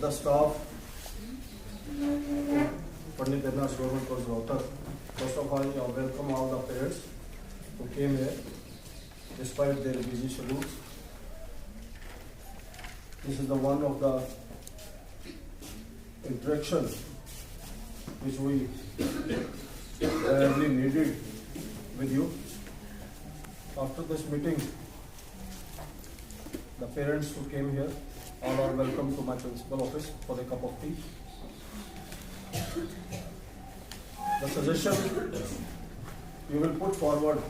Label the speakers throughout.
Speaker 1: of the staff, Pandit Vednath Government College Rohtak. First of all, I welcome all the parents who came here despite their busy schedules. This is the one of the interaction which we really needed with you. After this meeting, the parents who came here all are welcome to my principal office for a cup of tea. The suggestion you will put forward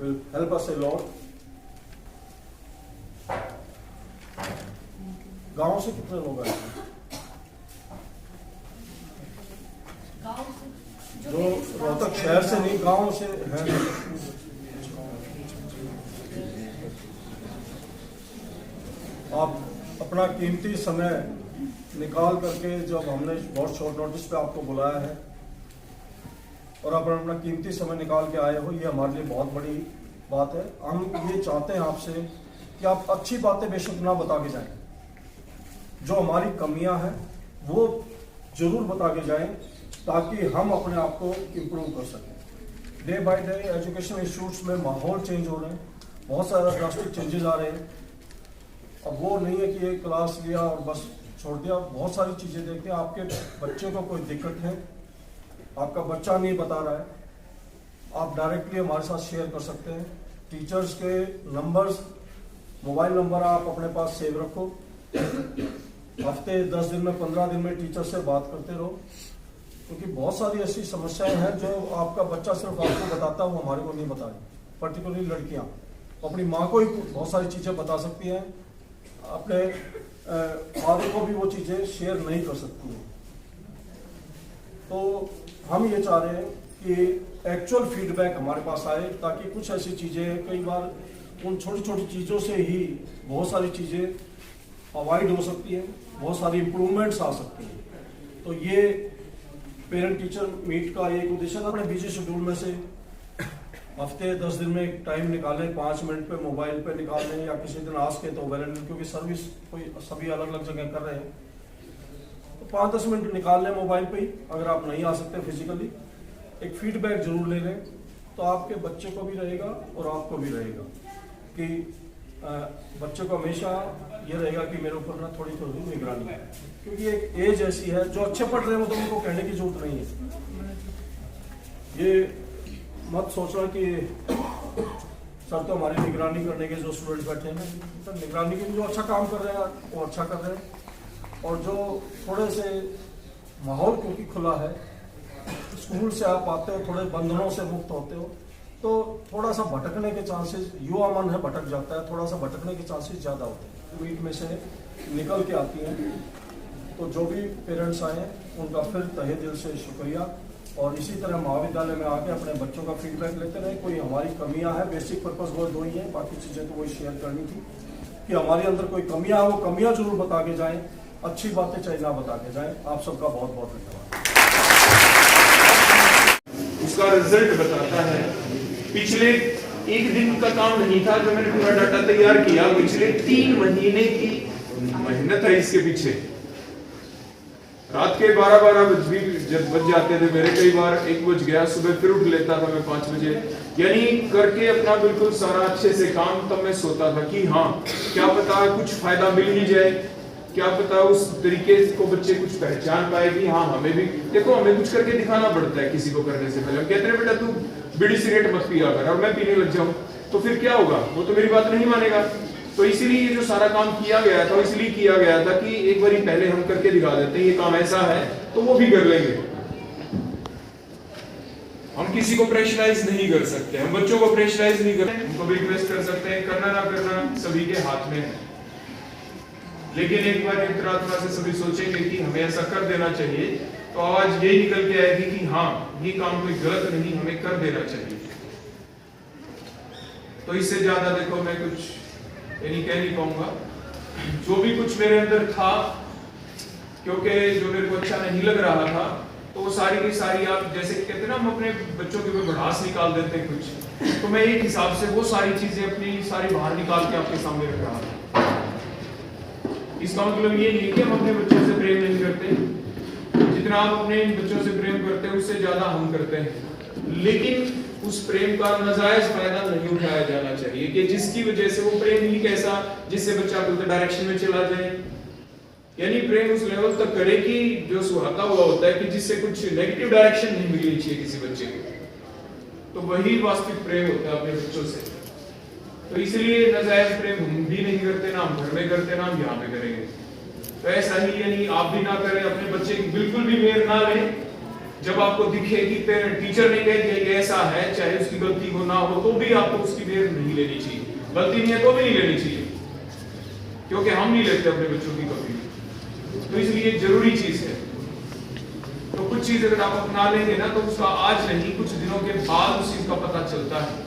Speaker 1: will help us a lot. गांव से कितने लोग आए हैं? जो रोहतक शहर से नहीं, गांव से हैं। आप अपना कीमती समय निकाल करके, जब हमने बहुत शॉर्ट नोटिस पे आपको बुलाया है और आप अपना कीमती समय निकाल के आए हो, ये हमारे लिए बहुत बड़ी बात है। हम ये चाहते हैं आपसे कि आप अच्छी बातें बेशक ना बता के जाएं, जो हमारी कमियां हैं वो जरूर बता के जाएं, ताकि हम अपने आप को इम्प्रूव कर सकें। Day by day education institutes में माहौल चेंज हो रहे हैं, बहुत सारे ड्रास्टिक चेंजेस आ रहे हैं। अब वो नहीं है कि एक क्लास लिया और बस छोड़ दिया, बहुत सारी चीज़ें देखते हैं। आपके बच्चे को कोई दिक्कत है, आपका बच्चा नहीं बता रहा है, आप डायरेक्टली हमारे साथ शेयर कर सकते हैं। टीचर्स के नंबर्स, मोबाइल नंबर आप अपने पास सेव रखो। हफ्ते 10 दिन में 15 दिन में टीचर से बात करते रहो, क्योंकि बहुत सारी ऐसी समस्याएं हैं जो आपका बच्चा सिर्फ आपको बताता है, वो हमारे को नहीं बता रही। पर्टिकुलरली लड़कियां अपनी माँ को ही बहुत सारी चीज़ें बता सकती हैं, अपने फादर को भी वो चीज़ें शेयर नहीं कर सकती हैं। तो हम ये चाह रहे हैं कि एक्चुअल फीडबैक हमारे पास आए, ताकि कुछ ऐसी चीज़ें, कई बार उन छोटी छोटी चीज़ों से ही बहुत सारी चीज़ें अवॉइड हो सकती हैं, बहुत सारी इम्प्रूवमेंट्स आ सकती हैं। तो ये पेरेंट टीचर मीट का एक उद्देश्य था। अपने बिजी शेड्यूल में से हफ्ते 10 दिन में एक टाइम निकालें, 5 मिनट पे मोबाइल पे निकाल लें, या किसी दिन आज के तो वेलेंट, क्योंकि सर्विस कोई सभी अलग अलग जगह कर रहे हैं, तो 5-10 मिनट निकाल लें मोबाइल पे ही। अगर आप नहीं आ सकते फिजिकली, एक फीडबैक जरूर ले लें, तो आपके बच्चे को भी रहेगा और आपको भी रहेगा कि बच्चे को हमेशा ये रहेगा कि मेरे ऊपर ना थोड़ी थोड़ी निगरानी है। क्योंकि एक एज ऐसी है, जो अच्छे पढ़ रहे हो तो उनको कहने की जरूरत नहीं है। ये मत सोचना कि सर तो हमारी निगरानी करने के जो स्टूडेंट्स बैठे हैं, तो निगरानी के लिए जो अच्छा काम कर रहे हैं वो अच्छा कर रहे हैं, और जो थोड़े से माहौल क्योंकि खुला है, स्कूल से आप आते हो, थोड़े बंधनों से मुक्त होते हो, तो थोड़ा सा भटकने के चांसेस, युवा मन है भटक जाता है, थोड़ा सा भटकने के चांसेस ज़्यादा होते हैं। मीट में से निकल के आती हैं। तो जो भी पेरेंट्स आए उनका फिर तहे दिल से शुक्रिया, और इसी तरह महाविद्यालय में आके अपने बच्चों का फीडबैक लेते रहे। कोई हमारी कमियां हैं, बेसिक पर्पस वो 2 ही है, बाकी चीज़ें तो वही शेयर करनी थी कि हमारे अंदर कोई कमियां है, वो कमियां जरूर बता के जाएं, अच्छी बातें चाहे ना बता के जाएं। आप सबका बहुत बहुत धन्यवाद।
Speaker 2: उसका रिजल्ट बताता है। पिछले एक दिन का काम नहीं था जो मैंने पूरा डाटा तैयार किया, पिछले 3 महीने की मेहनत है इसके पीछे। रात के 12 बज जाते थे मेरे, कई बार 1 बज गया, सुबह फिर उठ लेता था मैं 5 बजे, यानी करके अपना बिल्कुल सारा अच्छे से काम। तब मैं सोता था कि हाँ, क्या पता कुछ फायदा मिल ही जाए, क्या पता उस तरीके को बच्चे कुछ पहचान पाए कि हाँ हमें भी, देखो हमें कुछ करके दिखाना पड़ता है किसी को करने से पहले। हम कहते हैं बेटा तू बीड़ी सिगरेट मत पिया कर, और मैं पीने लग जाऊं तो फिर क्या होगा, वो तो मेरी बात नहीं मानेगा। तो इसीलिए ये जो सारा काम किया गया था, इसलिए किया गया था कि एक बार पहले हम करके दिखा देते हैं ये काम ऐसा है, तो वो भी कर लेंगे। हम किसी को प्रेशराइज नहीं कर सकते, हम बच्चों को प्रेशराइज नहीं करते, उनको भी रिक्वेस्ट कर सकते हैं, करना ना करना सभी के हाथ में है। लेकिन एक बार अंतरात्मा से सभी सोचेंगे कि हमें ऐसा कर देना चाहिए, तो आज यही निकल के आएगी कि हाँ ये काम कोई गलत नहीं, हमें कर देना चाहिए। तो इससे ज्यादा देखो मैं कुछ कह नहीं पाऊंगा। जो भी कुछ मेरे अंदर था, क्योंकि जो मेरे को अच्छा नहीं लग रहा था, तो वो सारी की सारी, आप जैसे कहते हैं ना हम अपने बच्चों के ऊपर भड़ास निकाल देते हैं कुछ, तो मैं एक हिसाब से वो सारी चीजें अपनी सारी बाहर निकाल के आपके सामने रख रहा था। इसका मतलब ये नहीं कि हम अपने बच्चों से प्रेम नहीं करते, जितना आप अपने बच्चों से प्रेम करते हैं उससे ज्यादा हम करते हैं, लेकिन उस प्रेम का नाजायज फायदा नहीं उठाया जाना चाहिए कि जिसकी वजह से वो प्रेम ही कैसा जिससे बच्चा गलत डायरेक्शन में चला जाए। यानी प्रेम उस लेवल तक करे कि जो सुहाता हुआ होता है कि जिससे कुछ नेगेटिव डायरेक्शन नहीं मिलनी चाहिए किसी बच्चे को, तो वही वास्तविक प्रेम होता है अपने बच्चों से। तो इसलिए नाजायज प्रेम हम भी नहीं करते, ना हम घर में करते, ना हम यहाँ पे करेंगे। तो ऐसा ही यानी आप भी ना करें, अपने बच्चे की बिल्कुल भी मेर ना लें। जब आपको दिखे कि टीचर ने कह दिया कि ऐसा है, चाहे उसकी गलती हो ना हो, तो भी आपको उसकी मेर नहीं लेनी चाहिए। गलती नहीं है तो भी नहीं लेनी चाहिए, क्योंकि हम नहीं लेते अपने बच्चों की कभी। तो इसलिए जरूरी चीज है। तो कुछ चीज अगर आप अपना लेंगे ना, तो उसका आज नहीं कुछ दिनों के बाद उस चीज का पता चलता है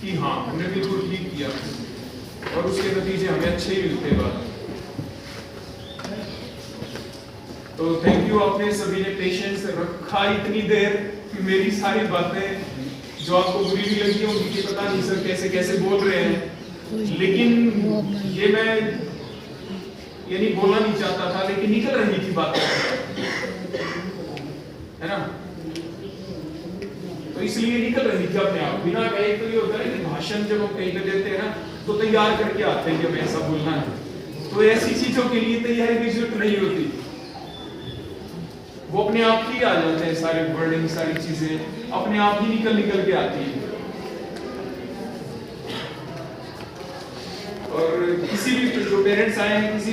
Speaker 2: कि हाँ हमने बिल्कुल ठीक किया, और उसके नतीजे हमें अच्छे ही मिलते हैं बाद। तो थैंक यू, आपने सभी ने पेशेंस रखा इतनी देर। मेरी सारी बातें जो आपको बुरी भी लगी होंगी कि पता नहीं सर कैसे कैसे बोल रहे हैं, लेकिन ये मैं यानी बोलना नहीं चाहता था, लेकिन निकल रही थी बातें, है ना। तो इसलिए निकल रही थी अपने आप, बिना कहे। तो ये होता है कि भाषण जब हम कहीं पे देते हैं ना, तो तैयार करके आते हैं कि हमें ऐसा बोलना है। तो ऐसी चीजों के लिए तैयारी की जरूरत नहीं होती, वो अपने आप ही आ जाते हैं। सारे वर्डिंग, सारी चीजें अपने आप ही निकल के आती है। और किसी भी जो पेरेंट्स आए हैं, किसी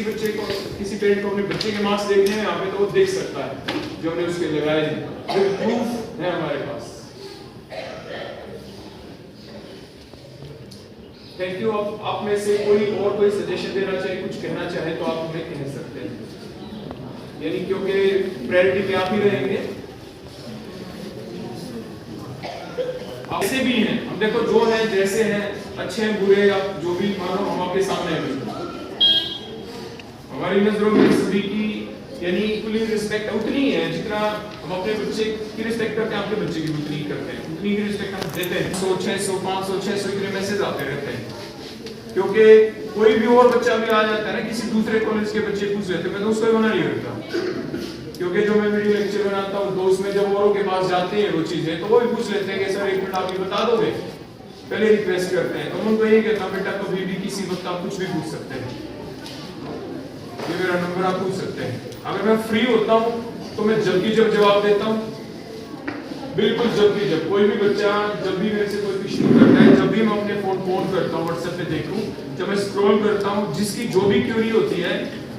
Speaker 2: पेरेंट को अपने बच्चे के मार्क्स देखने हैं यहाँ पे, तो वो देख सकता है जो हमने उसके लगाए हैं, वो प्रूफ है हमारे पास। Thank you. आप में से कोई सजेशन देना चाहे, कुछ कहना चाहे, तो आप हमें कह सकते हैं, यानी क्योंकि प्रायोरिटी पे आप ही रहेंगे। ऐसे भी हैं, हम देखो जो है जैसे हैं, अच्छे हैं बुरे या जो भी, मानो हम आपके सामने हैं, हमारी नजरों में सभी की यानी इक्वली रिस्पेक्ट उतनी है जितना हम अपने बच्चे की रिस्पेक्ट करते हैं, आपके बच्चे की उतनी करते हैं, उतनी ही रिस्पेक्ट हम देते हैं। 100, 600, 500, 600 इतने मैसेज आते रहते हैं, क्योंकि कोई भी और बच्चा भी आ जाता है ना, किसी दूसरे कॉलेज के बच्चे पूछ लेते हैं, मैं तो उसको मना नहीं करता, क्योंकि जो मैं वीडियो लेक्चर बनाता हूँ, तो उसमें जब औरों के पास जाते हैं वो चीजें, तो वो भी पूछ लेते हैं कि सर 1 मिनट आप ये बता दोगे, पहले रिक्वेस्ट करते हैं। तो उनको ये कहता बेटा कभी भी किसी वक्त आप कुछ भी पूछ सकते हैं, ये मेरा नंबर आप पूछ सकते हैं। अगर मैं फ्री होता हूँ तो मैं जब जवाब देता हूँ, बिल्कुल जब कोई भी बच्चा जब भी मेरे से कोई क्वेश्चन करता है, जब भी मैं अपने फोन करता हूँ, व्हाट्सएप पे देखूं, जब मैं स्क्रॉल करता हूँ, जिसकी जो भी क्वेरी होती है,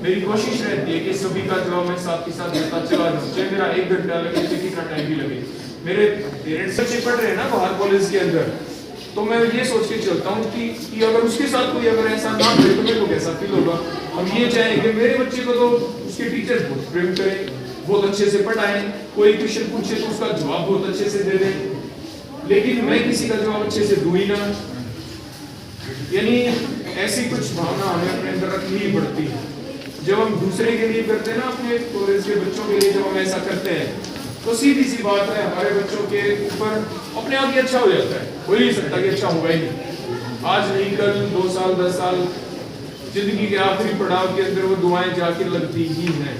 Speaker 2: मेरी कोशिश रहती है कि सभी का जवाब मैं साथ के साथ देता चला जाऊं, चाहे मेरा 1 घंटा लगे, चाहे कितना टाइम भी लगे। मेरे पेरेंट्स बच्चे पढ़ रहे हैं ना बाहर कॉलेज के अंदर, तो मैं ये सोच के चलता हूँ कि अगर उसके साथ कोई अगर ऐसा ना करे तो मेरे को कैसा फील होगा। हम ये चाहें कि मेरे बच्चे को तो उसके टीचर बहुत प्रेम करें, बहुत अच्छे से पढ़ाएं, कोई क्वेश्चन पूछे तो उसका जवाब बहुत अच्छे से दे दें, लेकिन मैं किसी का जवाब अच्छे से दूं ही ना। यानी ऐसी कुछ भावना हमें अपने अंदर रखनी ही पड़ती है। जब हम दूसरे के लिए करते हैं ना, अपने कॉलेज के बच्चों के लिए जब हम ऐसा करते हैं, तो सीधी सी बात है हमारे बच्चों के ऊपर अपने आप ही अच्छा हो जाता है। हो ही नहीं सकता कि अच्छा होगा ही नहीं, आज नहीं कल, 2 साल 10 साल, जिंदगी के आखिरी पड़ाव के अंदर वो दुआएं जाके लगती ही हैं,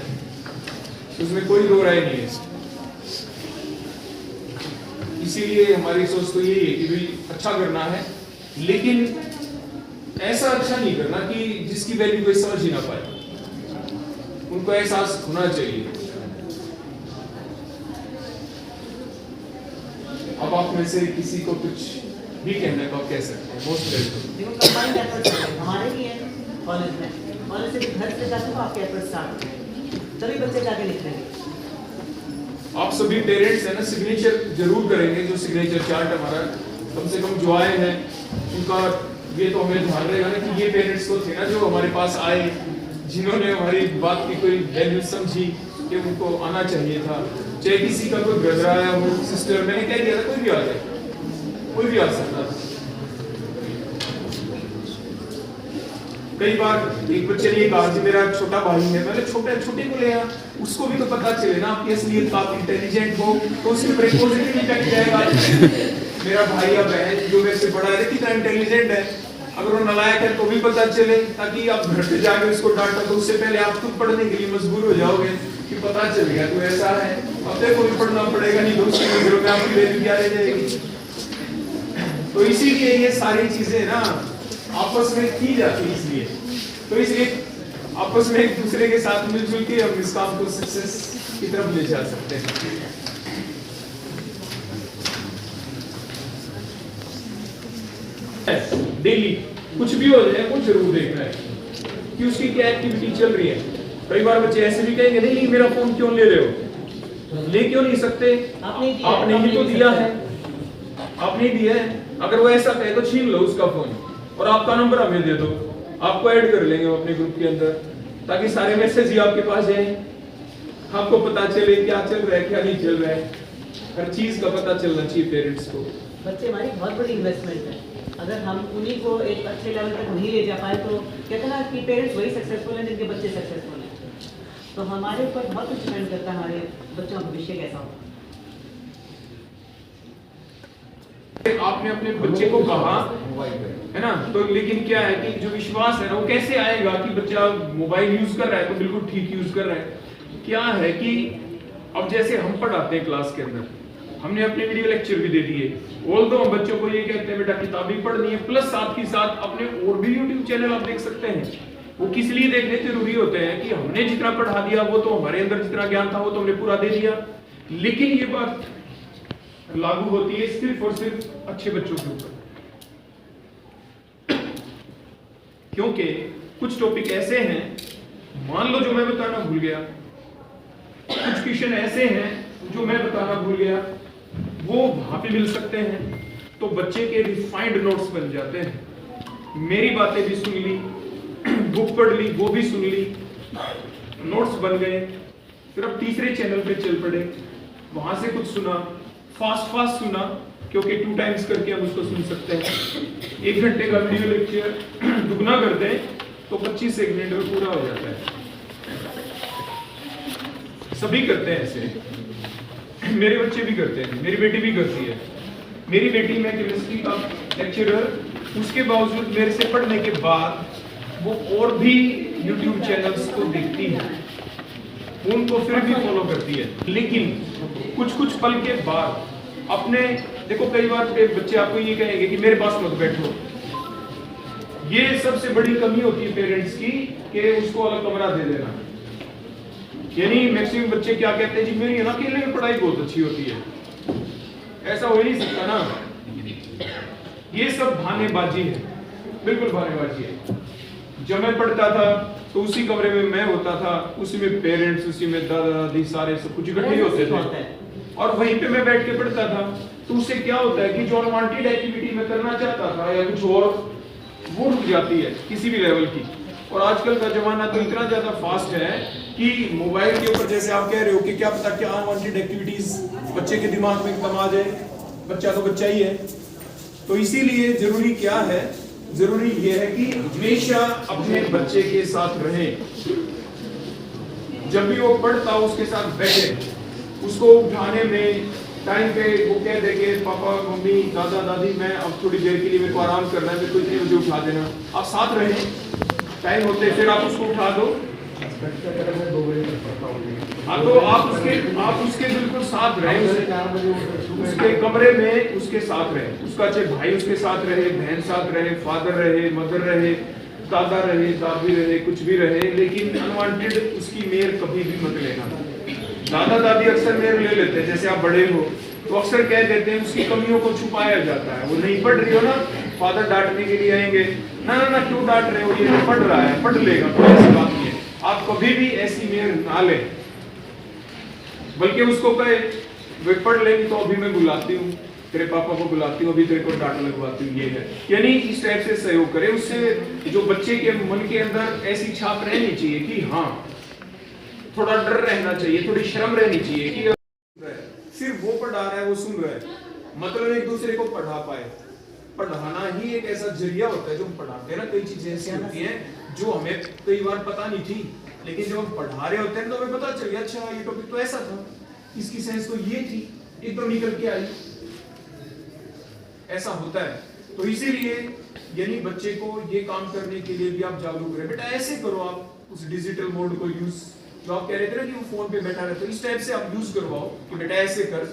Speaker 2: उसमें कोई दो राय नहीं है। इसीलिए हमारी सोच तो यही है कि भाई अच्छा करना है, लेकिन ऐसा अच्छा नहीं करना कि जिसकी वैल्यू कोई समझ ही ना पाए। उनको एहसास होना चाहिए। अब आप में से किसी को कुछ भी कहना है तो आप कह सकते हैं। Most welcome.
Speaker 3: देखो कंबाइंड एफर्ट्स हमारे भी हैं कॉलेज में, कॉलेज से घर से जाकर तो आपके एफर्ट्स स्टार्ट होंगे, तभी बच्चे जाके लिखेंगे।
Speaker 2: आप सभी पेरेंट्स है ना, सिग्नेचर जरूर करेंगे। जो सिग्नेचर चार्ट हमारा कम से कम जो आए हैं उनका ये तो हमें ध्यान रहेगा ना कि ये पेरेंट्स तो थे ना जो हमारे पास आए, जिन्होंने हमारी बात की कोई वैल्यू समझी कि उनको आना चाहिए था। चाहे किसी का कोई ब्रदर आया हो, सिस्टर, मैंने कह दिया था कोई भी आ जाए, कोई भी आ सकता था। कई बार एक बच्चे ने कहा कि मेरा छोटा भाई है, मैंने छोटे को ले आया, उसको भी तो पता चले ना आपकी असलियत, आप इंटेलिजेंट हो तो उसके ऊपर एक पॉजिटिव इम्पैक्ट जाएगा। मेरा भाई या बहन जो मेरे से बड़ा है कितना इंटेलिजेंट है, अगर वो नालायक है तो भी पता चले, ताकि आप घर पे जाके उसको डांटा तो उससे पहले आप खुद पढ़ने के लिए मजबूर हो जाओगे कि पता चल गया तो ऐसा है, अब देखो भी पढ़ना पड़ेगा, नहीं तो उसकी नजरों में आपकी वैल्यू क्या रह जाएगी। तो इसीलिए ये सारी चीजें ना आपस में की जाती है, इसलिए आपस में एक दूसरे के साथ मिलजुल के हम इस काम को सक्सेस की तरफ ले जा सकते हैं। डेली कुछ भी हो जाए वो जरूर देखना है कि उसकी क्या एक्टिविटी चल रही है। कई बार बच्चे ऐसे भी कहेंगे नहीं मेरा फोन क्यों ले रहे हो, ले क्यों नहीं सकते, आपने ही तो दिया है, आपने ही दिया है। अगर वो ऐसा कहे तो छीन लो उसका फोन और आपका नंबर हमें दे दो, आपको ऐड कर लेंगे अपने ग्रुप के अंदर, ताकि सारे मैसेज ही आपके पास जाए, आपको पता चले क्या चल रहा है क्या नहीं चल रहा है, हर चीज का पता चलना चाहिए पेरेंट्स को।
Speaker 3: बच्चे हमारी बहुत बड़ी इन्वेस्टमेंट है, अगर हम उन्हीं को एक अच्छे लेवल तक नहीं ले जा पाए तो कहते हैं ना कि पेरेंट्स वही सक्सेसफुल हैं जिनके बच्चे सक्सेसफुल हैं। तो हमारे ऊपर बहुत कुछ डिपेंड करता है हमारे बच्चों का भविष्य कैसा हो।
Speaker 2: आपने अपने बच्चे को कहा है ना, तो लेकिन क्या है कि जो विश्वास है ना वो कैसे आएगा कि बच्चा मोबाइल यूज कर रहा है तो बिल्कुल ठीक यूज कर रहा है। क्या है कि अब जैसे हम पढ़ाते हैं क्लास के अंदर, हमने अपने वीडियो लेक्चर भी दे दिए, ऑल्दो हम बच्चों को ये कहते हैं बेटा किताब भी पढ़नी है, प्लस साथ ही साथ अपने और भी यूट्यूब चैनल आप देख सकते हैं। वो किस लिए देखने जरूरी होते हैं कि हमने जितना पढ़ा दिया वो तो हमारे अंदर जितना ज्ञान था वो तो हमने पूरा दे दिया, लेकिन ये बात लागू होती है सिर्फ और सिर्फ अच्छे बच्चों के ऊपर, क्योंकि कुछ टॉपिक ऐसे हैं, मान लो जो मैं बताना भूल गया, कुछ क्वेश्चन ऐसे हैं जो मैं बताना भूल गया, वो वहां पे मिल सकते हैं, तो बच्चे के रिफाइंड नोट्स बन जाते हैं। मेरी बातें भी सुन ली, बुक पढ़ ली, वो भी सुन ली, नोट्स बन गए, फिर अब तीसरे चैनल पे चल पड़े, वहां से कुछ सुना, फास्ट सुना, क्योंकि 2 टाइम्स करके हम उसको सुन सकते हैं। 1 घंटे का वीडियो लेक्चर दुगना कर दें तो 25 एक मिनट में पूरा हो जाता है। सभी करते हैं ऐसे, मेरे बच्चे भी करते हैं, मेरी बेटी भी करती है। मेरी बेटी में केमिस्ट्री का लेक्चरर, उसके बावजूद मेरे से पढ़ने के बाद वो और भी YouTube चैनल्स को देखती है, उनको फिर भी फॉलो करती है, लेकिन कुछ पल के बाद अपने देखो कई बार बच्चे आपको ये कहेंगे कि मेरे पास मत बैठो। ये सबसे बड़ी कमी होती है पेरेंट्स की कि उसको अलग कमरा दे देना। यानी मैक्सिमम बच्चे क्या कहते हैं जी मेरी अकेले में पढ़ाई बहुत अच्छी होती है, ऐसा हो ही नहीं सकता ना। ये सब बहानेबाजी है, बिल्कुल बहानेबाजी है। जब मैं पढ़ता था तो उसी कमरे में मैं होता था, उसी में पेरेंट्स, उसी में दादा दादी सारे सब कुछ इकट्ठे होते थे और वहीं पे मैं बैठ के पढ़ता था। तो उससे क्या होता है कि जो अनवांटेड एक्टिविटी मैं करना चाहता था या कुछ और, वो रुक जाती है किसी भी लेवल की। और आजकल का जमाना तो इतना ज्यादा फास्ट है कि मोबाइल के ऊपर जैसे आप कह रहे हो कि क्या पता क्या अनवांटेड एक्टिविटीज बच्चे के दिमाग में एकदम आ जाए, बच्चा तो बच्चा ही है। तो इसीलिए जरूरी क्या है, जरूरी ये है कि हमेशा अपने बच्चे के साथ रहें, जब भी वो पढ़ता उसके साथ बैठे, उसको उठाने में टाइम पे वो कह दे कि पापा मम्मी दादा दादी मैं अब थोड़ी देर के लिए मेरे को आराम करना है, मेरे को इतने बजे उठा देना, आप साथ रहें, टाइम होते फिर आप उसको उठा दो। हाँ तो आप उसके बिल्कुल साथ रहें, उसके कमरे में उसके साथ रहें, उसका चाहे भाई उसके साथ रहे, बहन साथ रहे, फादर रहे, मदर रहे, दादा रहे, दादी रहे, कुछ भी रहे, लेकिन अनवांटेड उसकी मेयर कभी भी मत लेना। दादा दादी अक्सर मेयर ले लेते हैं, जैसे आप बड़े हो तो अक्सर कह देते हैं उसकी कमियों को छुपाया जाता है। वो नहीं पढ़ रही हो ना, फादर डांटने के लिए आएंगे, ना ना ना क्यों डांट रहे हो, ये तो पढ़ रहा है, पढ़ लेगा, कोई ऐसी बात नहीं है। आप कभी भी ऐसी मेयर ना लें, बल्कि उसको कहे वे पढ़ लेंगे तो अभी मैं बुलाती हूँ, तेरे पापा को बुलाती हूँ, अभी तेरे को डांट लगवाती हूँ, ये है। यानी इस टाइप से सहयोग करें, उससे जो बच्चे के मन के अंदर ऐसी छाप रहनी चाहिए कि हाँ थोड़ा डर रहना चाहिए, थोड़ी शर्म रहनी चाहिए कि सिर्फ वो पढ़ा रहा है वो सुन रहा है, मतलब एक दूसरे को पढ़ा पाए। पढ़ाना ही एक ऐसा जरिया होता है जो हम पढ़ाते हैं ना, कई चीजें ऐसी होती हैं जो हमें कई बार पता नहीं थी, लेकिन जब हम पढ़ा रहे होते हैं तो हमें पता चल गया अच्छा ये टॉपिक तो ऐसा था, इसकी सेंस तो ये थी, एकदम निकल के आई। ऐसा होता है तो इसीलिए यानी बच्चे को ये काम करने के लिए भी आप जागरूक करें, बेटा ऐसे करो, आप उस डिजिटल मोड को यूज, जो आप कह रहे थे ना कि वो फोन पे बैठा रहता है, इस टाइप से आप यूज करवाओ कि बेटा ऐसे कर,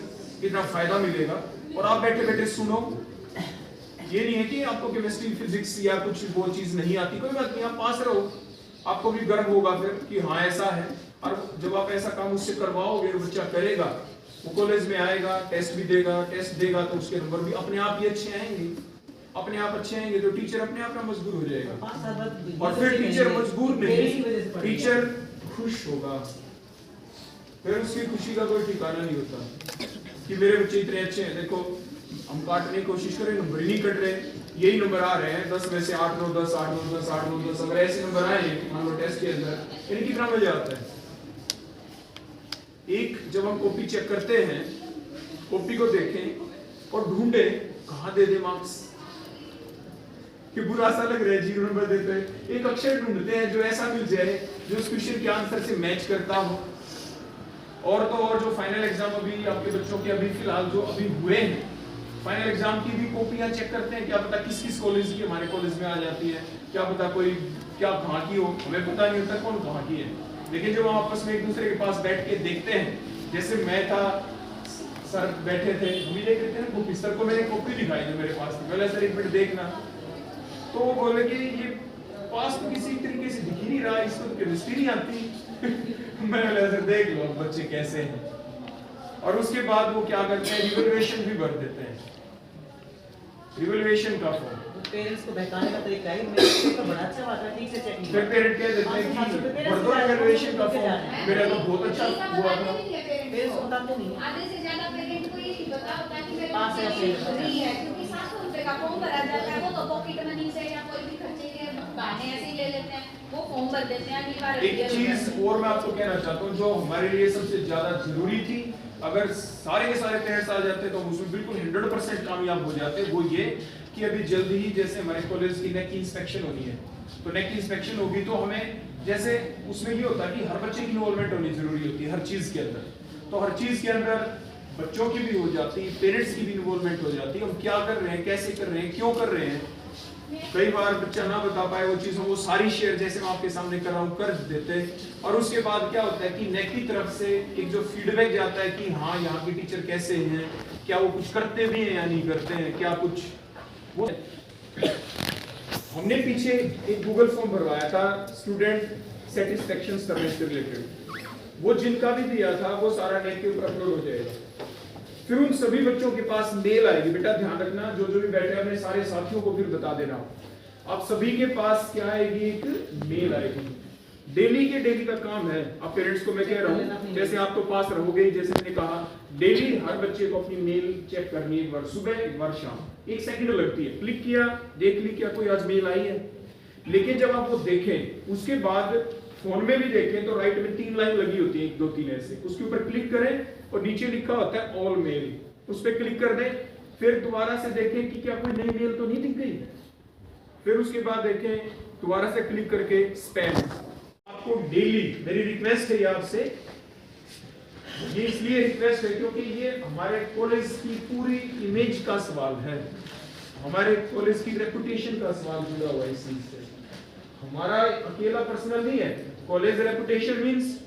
Speaker 2: कितना फायदा मिलेगा, और आप बैठे बैठे सुनो। ये नहीं है कि आपको केमिस्ट्री फिजिक्स या कुछ वो चीज नहीं आती, कोई बात नहीं, आप पास रहो, आपको भी गर्व होगा फिर कि हाँ ऐसा है। और जब आप ऐसा काम उससे करवाओगे और बच्चा करेगा, वो कॉलेज में आएगा, टेस्ट भी देगा, टेस्ट देगा तो उसके नंबर भी अपने आप ही अच्छे आएंगे, अपने आप अच्छे आएंगे तो टीचर अपने आप में मजबूर हो जाएगा, और फिर टीचर मजबूर नहीं, टीचर खुश होगा, फिर उसकी खुशी का कोई ठिकाना नहीं होता कि मेरे बच्चे इतने अच्छे हैं, देखो हम काटने की कोशिश करें, नंबर ही नहीं कट रहे, यही नंबर आ रहे हैं 10 में से 8 9 10 8 9 10 8 9 10, अगर ऐसे नंबर आए मान लो टेस्ट के अंदर, इन्हें कितना मजा आता है। एक जब हम कॉपी चेक करते हैं, कॉपी को देखें और ढूंढे कहां दे दे मार्क्स, कि बुरा सा लग रहा है 0 नंबर देते हैं, एक अक्षर ढूंढते हैं जो ऐसा मिल जाए जो उस क्वेश्चन के आंसर से मैच करता हो। और तो और जो फाइनल एग्जाम अभी आपके बच्चों के अभी फिलहाल जो अभी हुए हैं, फाइनल एग्जाम की भी कॉपियां चेक करते हैं, क्या पता किस किस कॉलेज की हमारे कॉलेज में आ जाती है, क्या पता कोई क्या कहाँ की हो, हमें पता नहीं होता कौन कहाँ की है। लेकिन जब हम आपस में एक दूसरे के पास बैठ के देखते हैं, जैसे मैं था, सर बैठे थे, हम भी देख रहे थे ना कॉपी, सर को मैंने कॉपी दिखाई जो मेरे पास थी, बोला सर एक मिनट देखना, तो वो बोले कि ये पास तो किसी तरीके से दिख ही नहीं रहा, इसको तो केमिस्ट्री नहीं आती। मैं बोला सर देख लो बच्चे कैसे हैं। और उसके बाद वो क्या करते हैं, रिवैल्यूएशन भी भर देते हैं, रिवैल्यूएशन का फॉर्म।
Speaker 3: पेरेंट्स को बहकाने का तरीका है, मेरे को बड़ा अच्छा बात है, ठीक से चेक
Speaker 2: फिर पेरेंट कह देते हैं कि भर दो रिवैल्यूएशन का फॉर्म, मेरा तो बहुत अच्छा हुआ था।
Speaker 3: पेरेंट्स को बताते नहीं,
Speaker 4: आधे से ज्यादा पेरेंट को ये नहीं पता होता कि मेरे
Speaker 3: पास है,
Speaker 4: फ्री है, क्योंकि 700 रुपए का फॉर्म भरा जाता है, वो तो पॉकेट मनी से या कोई भी खर्चे के बहाने ऐसे ही ले लेते हैं, वो फॉर्म भर देते हैं। अगली बार
Speaker 2: एक चीज और मैं आपको कहना चाहता हूँ जो हमारे लिए सबसे ज्यादा जरूरी थी, अगर सारे के सारे पेरेंट्स आ जाते तो हम उसमें बिल्कुल 100% कामयाब हो जाते, वो ये कि अभी जल्द ही जैसे हमारे कॉलेज की नेक की इंस्पेक्शन होनी है, तो नेक की इंस्पेक्शन होगी तो हमें जैसे उसमें ये होता है कि हर बच्चे की इन्वॉल्वमेंट होनी जरूरी होती है हर चीज के अंदर, तो हर चीज के अंदर बच्चों की भी हो जाती है, पेरेंट्स की भी इन्वॉल्वमेंट हो जाती है, हम क्या कर रहे हैं, कैसे कर रहे हैं, क्यों कर रहे हैं। कई बार बच्चा ना बता पाए वो चीज, वो सारी शेयर जैसे मैं आपके सामने कर रहा हूँ कर देते, और उसके बाद क्या होता है कि नेक की तरफ से एक जो फीडबैक जाता है कि हाँ यहाँ के टीचर कैसे हैं, क्या वो कुछ करते भी हैं या नहीं करते हैं, क्या कुछ वो। हमने पीछे एक गूगल फॉर्म भरवाया था स्टूडेंट सेटिस्फेक्शन सर्वे से रिलेटेड, वो जिनका भी दिया था वो सारा नेट के ऊपर अपलोड हो जाएगा। फिर उन सभी बच्चों के पास मेल आएगी, बेटा ध्यान रखना जो जो भी बैठे हैं अपने सारे साथियों को फिर बता देना, आप सभी के पास क्या आएगी, एक मेल आएगी। डेली के डेली का काम है, आप पेरेंट्स को मैं कह रहा हूँ, जैसे आप तो पास रहोगे, जैसे मैंने कहा डेली हर बच्चे को अपनी मेल चेक करनी है, एक बार सुबह एक बार शाम, 1 सेकंड लगती है, क्लिक किया देख ली क्या कोई आज मेल आई है। लेकिन जब आप वो देखें उसके बाद फोन में भी देखें तो राइट में 3 लाइन लगी होती है, 1 2 3 ऐसे, उसके ऊपर क्लिक करें और नीचे लिखा होता है ऑल मेल, उस पर क्लिक कर दें, फिर दोबारा से देखें कि क्या कोई नई मेल तो नहीं दिख गई, फिर उसके बाद देखें दोबारा से क्लिक करके स्पैम। आपको डेली मेरी रिक्वेस्ट है आपसे, ये इसलिए रिक्वेस्ट है क्योंकि ये हमारे कॉलेज की पूरी इमेज का सवाल है, हमारे कॉलेज की रेपुटेशन का सवाल जुड़ा हुआ है इस चीज से, हमारा अकेला पर्सनल नहीं है, कॉलेज रेपुटेशन मींस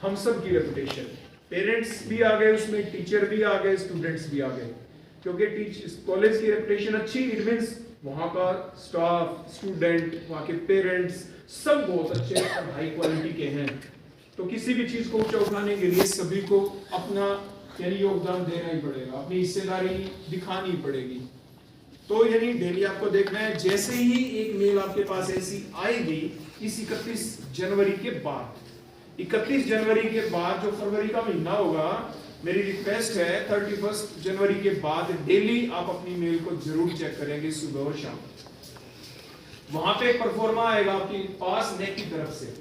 Speaker 2: हम सब की रेपुटेशन, पेरेंट्स भी आ गए उसमें, टीचर भी आ गए, स्टूडेंट्स भी आ गए, क्योंकि कॉलेज की रेपुटेशन अच्छी, इट मींस वहां का स्टाफ, स्टूडेंट, वहां के पेरेंट्स सब बहुत अच्छे और हाई क्वालिटी के हैं। तो किसी भी चीज को ऊंचा उठाने के लिए सभी को अपना यानी योगदान देना ही पड़ेगा, अपनी हिस्सेदारी दिखानी पड़ेगी। तो यानी डेली आपको देखना है, जैसे ही एक मेल आपके पास ऐसी आएगी इस 31 जनवरी के बाद, 31 जनवरी के बाद जो फरवरी का महीना होगा, मेरी रिक्वेस्ट है 31 जनवरी के बाद डेली आप अपनी मेल को जरूर चेक करेंगे सुबह और शाम। वहां पे एक परफॉर्मा आएगा आपके पास नेक की तरफ से,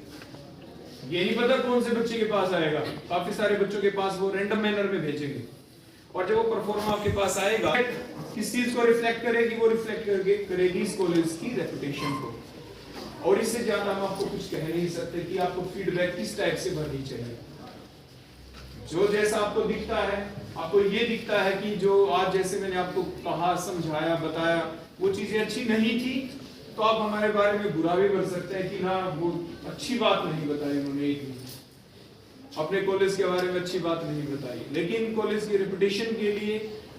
Speaker 2: ये नहीं पता कौन से बच्चे के पास आएगा, काफी सारे बच्चों के पास वो रैंडम मैनर में भेजेंगे, और जब वो परफॉर्मा आपके पास आएगा किस चीज को रिफ्लेक्ट करेगी, वो रिफ्लेक्ट करेगी इस कॉलेज की रेपुटेशन को। और इससे ज्यादा हम आपको कुछ कह नहीं सकते कि आपको फीडबैक किस टाइप से भरनी चाहिए। जो जैसा आपको दिखता है, आपको ये दिखता है कि जो आज जैसे मैंने आपको कहा, समझाया, बताया, वो चीजें अच्छी नहीं थी, तो आप हमारे बारे में बुरा भी बोल सकते हैं कि ना वो अच्छी बात नहीं बताई उन्होंने, अपने कॉलेज के बारे में अच्छी बात नहीं बताई। लेकिन कॉलेज की रेपुटेशन के लिए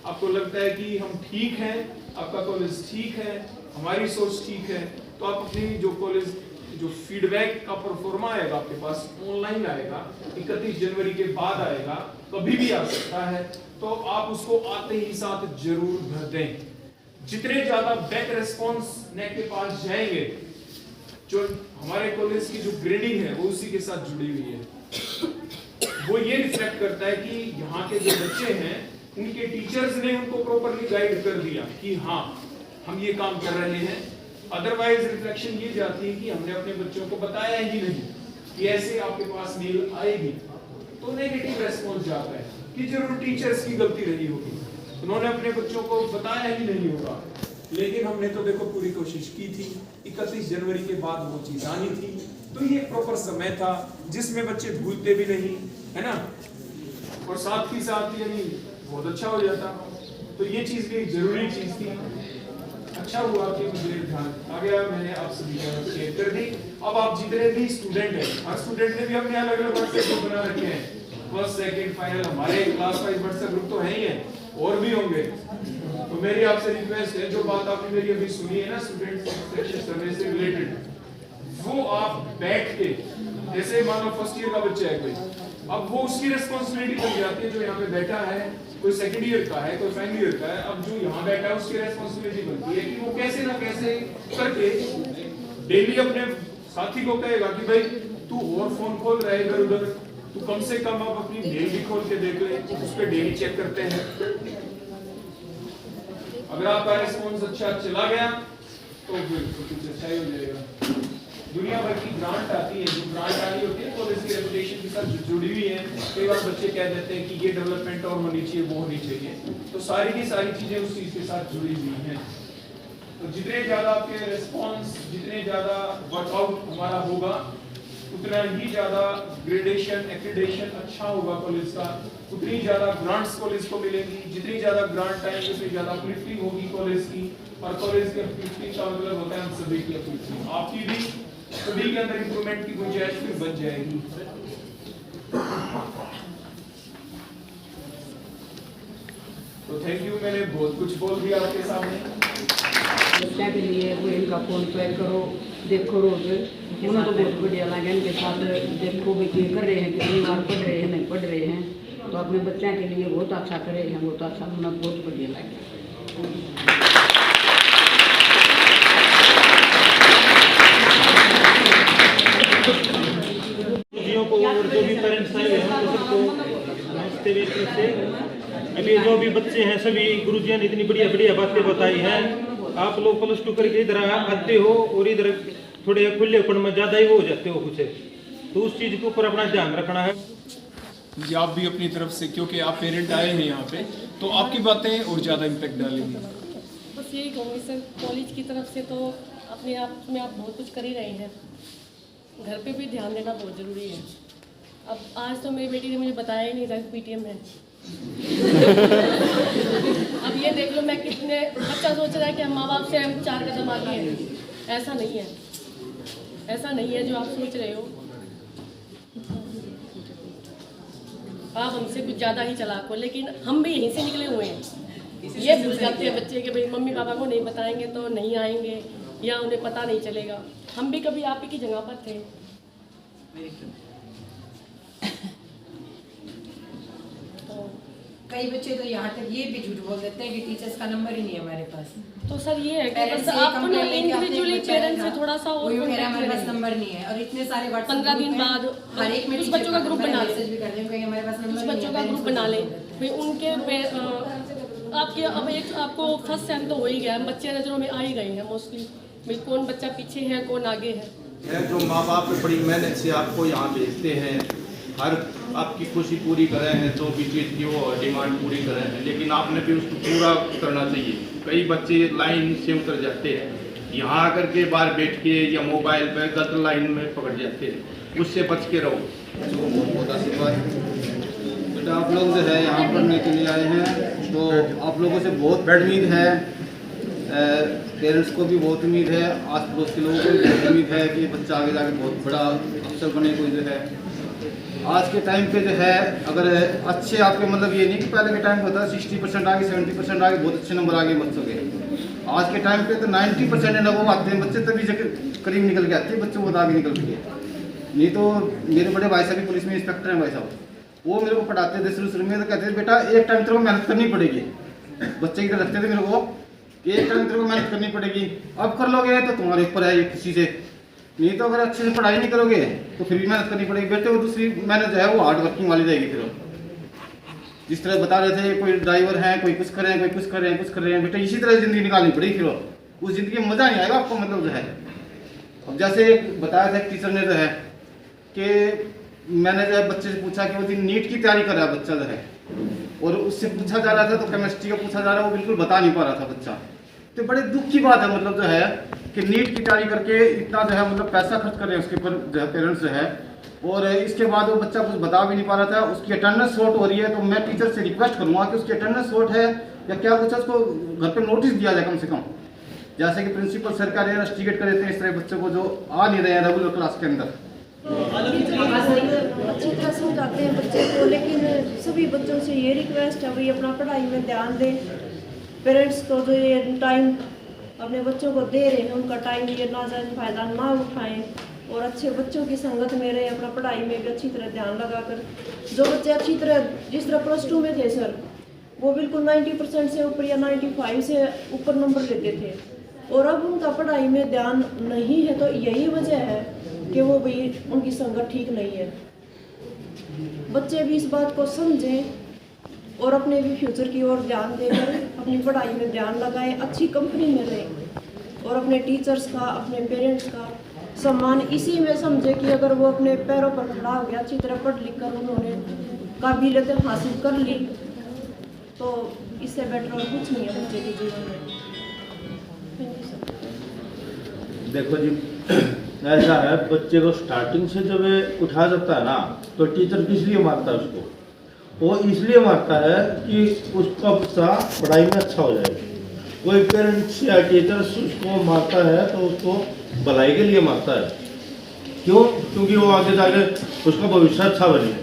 Speaker 2: आपको लगता है कि हम ठीक हैं, आपका कॉलेज ठीक है, हमारी सोच ठीक है, तो आप अपनी जो कॉलेज जो फीडबैक का परफॉर्मा आएगा आपके पास, ऑनलाइन आएगा, 31 जनवरी के बाद आएगा, कभी भी आ सकता है, तो आप उसको आते ही साथ जरूर भर दें। जितने ज्यादा बैक रेस्पॉन्स नेट के पास जाएंगे, जो हमारे कॉलेज की जो ग्रेडिंग है वो उसी के साथ जुड़ी हुई है। वो ये रिफ्लेक्ट करता है कि यहाँ के जो बच्चे हैं उनके टीचर्स ने उनको प्रॉपरली गाइड कर दिया कि हाँ हम ये काम कर रहे हैं। अदरवाइज रिफ्लेक्शन ये जाती है कि हमने अपने बच्चों को बताया ही नहीं कि ऐसे आपके पास मेल आएगी, तो नेगेटिव रेस्पॉन्स जाता है कि जरूर टीचर्स की गलती रही होगी, उन्होंने अपने बच्चों को बताया ही नहीं होगा। लेकिन हमने तो देखो पूरी कोशिश की थी, 31 जनवरी के बाद वो चीज आनी थी, तो ये प्रॉपर समय था जिसमें बच्चे भूलते भी नहीं, है ना, और साथ ही साथ यानी बहुत अच्छा हो जाता। तो ये चीज भी एक जरूरी चीज थी। अच्छा हुआ कि मुझे ध्यान आ गया, मैंने आप सभी को शेयर कर दी। अब आप जितने भी स्टूडेंट हैं, हर स्टूडेंट ने भी अपने अलग अलग व्हाट्सएप ग्रुप बना रखे हैं, फर्स्ट सेकंड फाइनल, हमारे क्लास वाइज व्हाट्सएप ग्रुप तो है ही है, और भी होंगे। तो मेरी आपसे रिक्वेस्ट है, जो बात आपने मेरी अभी सुनी है ना स्टूडेंट सिलेक्शन सर्वे से रिलेटेड, वो आप बैठ के, जैसे मान लो फर्स्ट ईयर का बच्चा है कोई, अब वो उसकी रिस्पांसिबिलिटी बन जाती है, जो यहाँ पे बैठा है, कोई सेकंड ईयर का है, कोई फाइनल ईयर का है, अब जो यहाँ बैठा है उसकी रिस्पांसिबिलिटी बनती है कि वो कैसे ना कैसे करके डेली अपने साथी को कहेगा कि भाई तू और फोन खोल रहा है इधर उधर, तू कम से कम अब अपनी मेल भी खोल के देख ले, उस पर डेली चेक करते हैं। अगर आपका रिस्पॉन्स अच्छा चला गया तो फिर कुछ अच्छा ही हो जाएगा। दुनिया भर की ग्रांट आती है, जो ग्रांट आ रही होती है कॉलेज की रेपुटेशन के साथ जुड़ी हुई है। कई बार बच्चे कह देते हैं कि ये डेवलपमेंट और होनी चाहिए, वो होनी चाहिए, तो सारी की सारी चीजें उस चीज के साथ जुड़ी हुई हैं। तो जितने ज्यादा आपके रिस्पॉन्स, जितने ज्यादा वर्कआउट हमारा होगा, उतना ही ज्यादा ग्रेडेशन एक्रीडेशन अच्छा होगा कॉलेज का, उतनी ज्यादा ग्रांट्स कॉलेज को मिलेंगी। जितनी ज्यादा ग्रांट आएंगी उतनी ज्यादा अपलिफ्टिंग होगी कॉलेज की, और कॉलेज की अपलिफ्टिंग का मतलब होता है हम सभी की अपलिफ्टिंग, आपकी भी, सभी के अंदर इंप्रूवमेंट की गुंजाइश फिर बन जाएगी। तो थैंक यू, मैंने बहुत कुछ बोल दिया आपके सामने।
Speaker 3: बच्चा के लिए वो इनका फोन पैक करो, देखो रोज, उन्हें तो बहुत बढ़िया लगा, इनके साथ देखो भी क्या कर रहे हैं, कितनी बार पढ़ रहे हैं, नहीं पढ़ रहे हैं, तो अपने बच्चा के लिए बहुत अच्छा करे हैं, बहुत अच्छा, उन्हें बहुत बढ़िया लगा।
Speaker 5: को और जो भी पेरेंट्स आए हैं उन सबको नमस्ते व्यक्ति से। अभी जो भी बच्चे हैं सभी गुरुजियों ने इतनी बढ़िया बढ़िया बातें बताई हैं। आप लोग +2 करके इधर आते हो और इधर थोड़े खुलेपन में ज़्यादा ही हो जाते हो कुछ, तो उस चीज़ के ऊपर अपना ध्यान रखना है
Speaker 2: जी। आप भी अपनी तरफ से, क्योंकि आप पेरेंट आए हैं यहाँ पे, तो आपकी बातें और ज़्यादा इम्पैक्ट डालेंगी।
Speaker 6: बस यही कहूँगी सर, कॉलेज की तरफ से तो अपने आप में आप बहुत कुछ कर ही रहे हैं, घर पे भी ध्यान देना बहुत ज़रूरी है। अब आज तो मेरी बेटी ने मुझे बताया ही नहीं था कि PTM है। अब ये देख लो, मैं कितने, बच्चा सोच रहा है कि हम माँ बाप से हम 4 कदम आगे हैं, ऐसा नहीं है, ऐसा नहीं है जो आप सोच रहे हो। आप हमसे कुछ ज़्यादा ही चालाक हो, लेकिन हम भी यहीं से निकले हुए हैं। ये भूल जाते हैं बच्चे कि भाई मम्मी पापा को नहीं बताएंगे तो नहीं आएंगे या उन्हें पता नहीं चलेगा। हम भी कभी आप ही की जगह पर थे।
Speaker 7: कई बच्चे तो यहाँ तक ये भी झूठ बोल देते हैं कि टीचर्स का नंबर ही नहीं है हमारे पास।
Speaker 6: तो सर ये है कि बस आप ना इंडिविजुअली पेरेंट्स से थोड़ा सा और
Speaker 7: हमारे पास नंबर नहीं है, और इतने सारे
Speaker 6: 15 दिन बाद
Speaker 7: हर एक में
Speaker 6: कुछ बच्चों का ग्रुप बना ले,
Speaker 7: हमारे पास
Speaker 6: कुछ बच्चों का ग्रुप बना ले भाई उनके आपके। अब एक आपको फर्स्ट सेम तो हो ही गया, बच्चे नजरों में आ ही गए हैं मोस्टली, भाई कौन बच्चा पीछे है कौन आगे है।
Speaker 8: जो माँ बाप बड़ी मेहनत से आपको यहाँ भेजते हैं, हर आपकी खुशी पूरी करें हैं, जो भी चीज़ की वो डिमांड पूरी करें हैं, लेकिन आपने भी उसको पूरा करना चाहिए। कई बच्चे लाइन से उतर जाते हैं, यहाँ आकर के बाहर बैठ के या मोबाइल पे गलत लाइन में पकड़ जाते हैं, उससे बच के रहो।
Speaker 9: बहुत बहुत आशीर्वाद। बेटा आप लोग जो है यहाँ पढ़ने के लिए आए हैं तो आप लोगों से बहुत उम्मीद है, पेरेंट्स को भी बहुत उम्मीद है, आस पड़ोस के लोगों को भी बहुत उम्मीद है कि बच्चा आगे जाके बहुत बड़ा अफसर बने। कोई जो है आज के टाइम पे जो है अगर अच्छे आपके मतलब ये नहीं कि पहले के टाइम पे होता 60% आगे 70% आगे बहुत अच्छे नंबर आगे बच्चों के, आज के टाइम पे तो 90% नंबर आते हैं बच्चे, तभी करीब निकल के आते हैं बच्चे बहुत आगे निकल के। नहीं तो मेरे बड़े भाई साहब भी पुलिस में इंस्पेक्टर हैं भाई साहब, वो मेरे को पढ़ाते थे शुरू में, तो कहते थे बेटा एक टाइम तेरे को मेहनत करनी पड़ेगी, बच्चे की तरह रखते थे मेरे को कि एक टाइम तेरे को मेहनत करनी पड़ेगी, अब कर लोगे तो तुम्हारे ऊपर है ये किसी से, नहीं तो अगर अच्छे से पढ़ाई नहीं करोगे तो फिर भी मेहनत करनी पड़ेगी। बेटे वो दूसरी मेहनत जो है वो हार्ड वर्किंग वाली रहेगी। फिर जिस तरह बता रहे थे कोई ड्राइवर है, कोई कुछ कर रहे हैं, कोई कुछ कर रहे हैं, कुछ कर रहे हैं, बेटा इसी तरह ज़िंदगी निकालनी पड़ेगी। फिर उस ज़िंदगी में मज़ा नहीं आएगा आपको, मतलब जो है। अब जैसे बताया था टीचर ने जो है कि मैंने जो है बच्चे से पूछा कि वो दिन नीट की तैयारी कर रहा है बच्चा जो है, और उससे पूछा जा रहा था तो केमिस्ट्री का पूछा जा रहा है, वो बिल्कुल बता नहीं पा रहा था बच्चा। तो बड़े दुख की बात है मतलब जो है कि नीट की तैयारी करके इतना जो है मतलब पैसा खर्च कर रहे हैं उसके ऊपर जो है पेरेंट्स जो है, और इसके बाद वो बच्चा कुछ बता भी नहीं पा रहा था, उसकी अटेंडेंस शॉर्ट हो रही है। तो मैं टीचर से रिक्वेस्ट करूँगा कि उसकी अटेंडेंस शॉर्ट है या क्या कुछ है, उसको घर पर नोटिस दिया जाए कम से कम, जैसे कि प्रिंसिपल सर का इंवेस्टिगेट कर देते हैं इस तरह बच्चों को जो आ नहीं रहे हैं रेगुलर क्लास के अंदर।
Speaker 10: अच्छी तरह समझाते हैं बच्चे को, लेकिन सभी बच्चों से ये रिक्वेस्ट है भाई अपना पढ़ाई में ध्यान दें। पेरेंट्स को जो ये टाइम अपने बच्चों को दे रहे हैं उनका टाइम ये नाजायज फायदा ना उठाएं और अच्छे बच्चों की संगत में रहें, अपना पढ़ाई में भी अच्छी तरह ध्यान लगाकर। जो बच्चे अच्छी तरह जिस तरह +2 में थे सर, वो बिल्कुल 90% से ऊपर या 95 से ऊपर नंबर लेते थे, और अब उनका पढ़ाई में ध्यान नहीं है, तो यही वजह है कि वो भाई उनकी संगत ठीक नहीं है। बच्चे भी इस बात को समझें और अपने भी फ्यूचर की ओर ध्यान देकर अपनी पढ़ाई में ध्यान लगाएं, अच्छी कंपनी में रहें और अपने टीचर्स का, अपने पेरेंट्स का सम्मान इसी में समझे कि अगर वो अपने पैरों पर खड़ा हो गया, अच्छी तरह पढ़ लिख कर उन्होंने काबिलियत हासिल कर ली, तो इससे बेटर और कुछ नहीं है बच्चे के जीवन में।
Speaker 11: देखो जी ऐसा है, बच्चे को स्टार्टिंग से जब उठाया जाता है ना तो टीचर किस लिए मारता है उसको, वो इसलिए मारता है कि उसका बच्चा पढ़ाई में अच्छा हो जाए। कोई पेरेंट्स या टीचर्स उसको मारता है तो उसको भलाई के लिए मारता है। क्यों? क्योंकि वो आगे जाके उसका भविष्य अच्छा बने।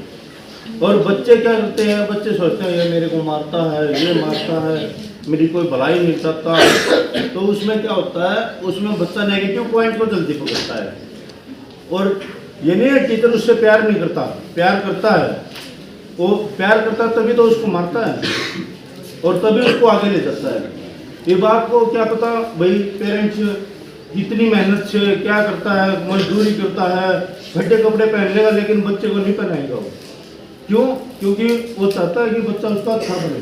Speaker 11: और बच्चे क्या करते हैं, बच्चे सोचते हैं ये मेरे को मारता है, ये मारता है, मेरी कोई भलाई नहीं चाहता। तो उसमें क्या होता है, उसमें बच्चा नेगेटिव पॉइंट को जल्दी पकड़ता है। और ये नहीं है टीचर उससे प्यार नहीं करता, प्यार करता है, वो प्यार करता है तभी तो उसको मारता है और तभी उसको आगे ले जाता है। ये बात को क्या पता भाई पेरेंट्स इतनी मेहनत से क्या करता है, मजदूरी करता है, फटे कपड़े पहन लेगा लेकिन बच्चे को नहीं पहनाएगा वो। क्यों? क्योंकि वो चाहता है कि बच्चा उसका अच्छा बने।